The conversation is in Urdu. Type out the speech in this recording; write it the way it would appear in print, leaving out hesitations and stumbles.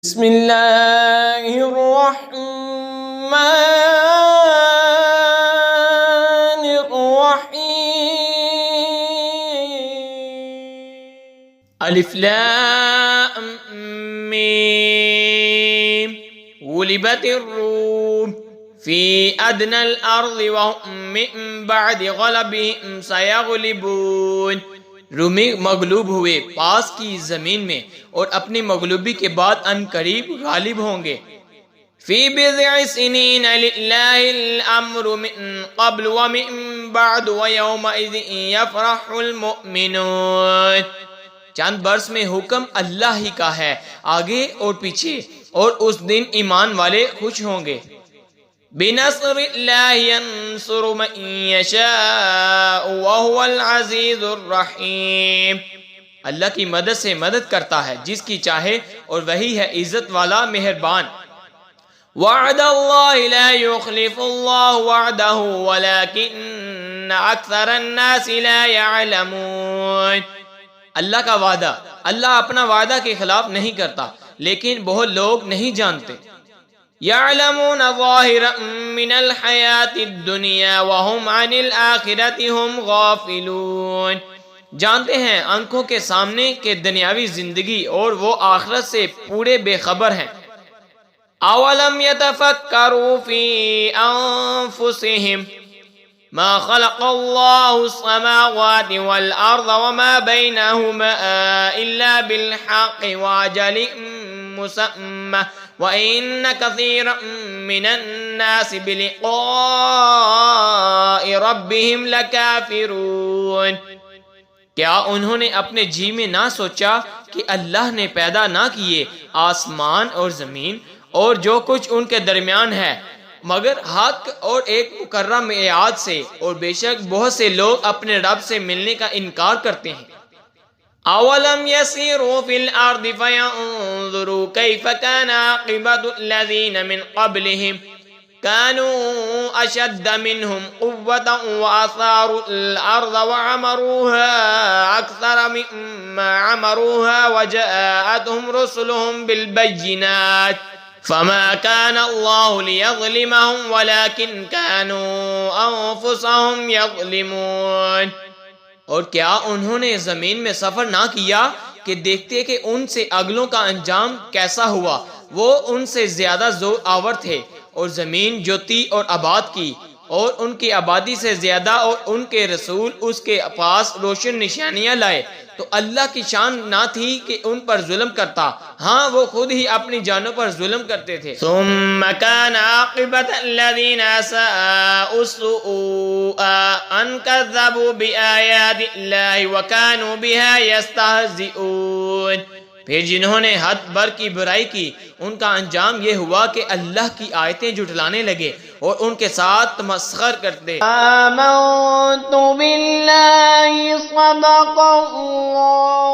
بسم اللہ الرحمن الرحیم الف لام میم غلبت الروم فی ادنى الارض وهم من بعد غلبهم سیغلبون۔ رومی مغلوب ہوئے پاس کی زمین میں اور اپنی مغلوبی کے بعد ان قریب غالب ہوں گے۔ فی بضع سنین للہ الامر من قبل ومن بعد ویومئذ یفرح المؤمنون۔ چند برس میں حکم اللہ ہی کا ہے آگے اور پیچھے، اور اس دن ایمان والے خوش ہوں گے۔ بنصر اللہ ینصر من یشاء وہو العزیز الرحیم۔ اللہ کی مدد سے مدد کرتا ہے جس کی چاہے اور وہی ہے عزت والا مہربان۔ وعد اللہ لا یخلف اللہ وعدہ ولکن اکثر الناس لا یعلمون۔ اللہ کا وعدہ، اللہ اپنا وعدہ کے خلاف نہیں کرتا لیکن بہت لوگ نہیں جانتے۔ یعلمون ظاہرا من الحیات الدنیا وهم عن الآخرة هم غافلون۔ جانتے ہیں آنکھوں کے سامنے کہ دنیاوی زندگی اور وہ آخرت سے پورے بے خبر ہیں۔ اولم يتفکروا فی انفسهم ما خلق اللہ السماوات والارض وما بینہما الا بالحق وعجل مسمى وَإِنَّ كَثِيرًا مِّنَ النَّاسِ بِلِقَاءِ رَبِّهِمْ لَكَافِرُونَ۔ کیا انہوں نے اپنے جی میں نہ سوچا کہ اللہ نے پیدا نہ کیے آسمان اور زمین اور جو کچھ ان کے درمیان ہے مگر حق اور ایک مقررہ میعاد سے، اور بے شک بہت سے لوگ اپنے رب سے ملنے کا انکار کرتے ہیں۔ اولم يسيروا في الارض فينظروا كيف كان عاقبة الذين من قبلهم كانوا اشد منهم قوة واثاروا الارض وعمروها اكثر مما عمروها وجاءتهم رسلهم بالبينات فما كان الله ليظلمهم ولكن كانوا انفسهم يظلمون۔ اور کیا انہوں نے زمین میں سفر نہ کیا کہ دیکھتے کہ ان سے اگلوں کا انجام کیسا ہوا؟ وہ ان سے زیادہ زور آور تھے، اور زمین جو تھی اور آباد کی، اور ان کی آبادی سے زیادہ، اور ان کے رسول اس کے پاس روشن نشانیاں لائے، تو اللہ کی شان نہ تھی کہ ان پر ظلم کرتا، ہاں وہ خود ہی اپنی جانوں پر ظلم کرتے تھے۔ ثم كان عاقبة الذين اساءوا السوء ان كذبوا بآيات الله وكانوا بها يستهزئون۔ پھر جنہوں نے حد بر کی برائی کی ان کا انجام یہ ہوا کہ اللہ کی آیتیں جھٹلانے لگے اور ان کے ساتھ تمسخر کرتے۔ آمنت باللہ صدق اللہ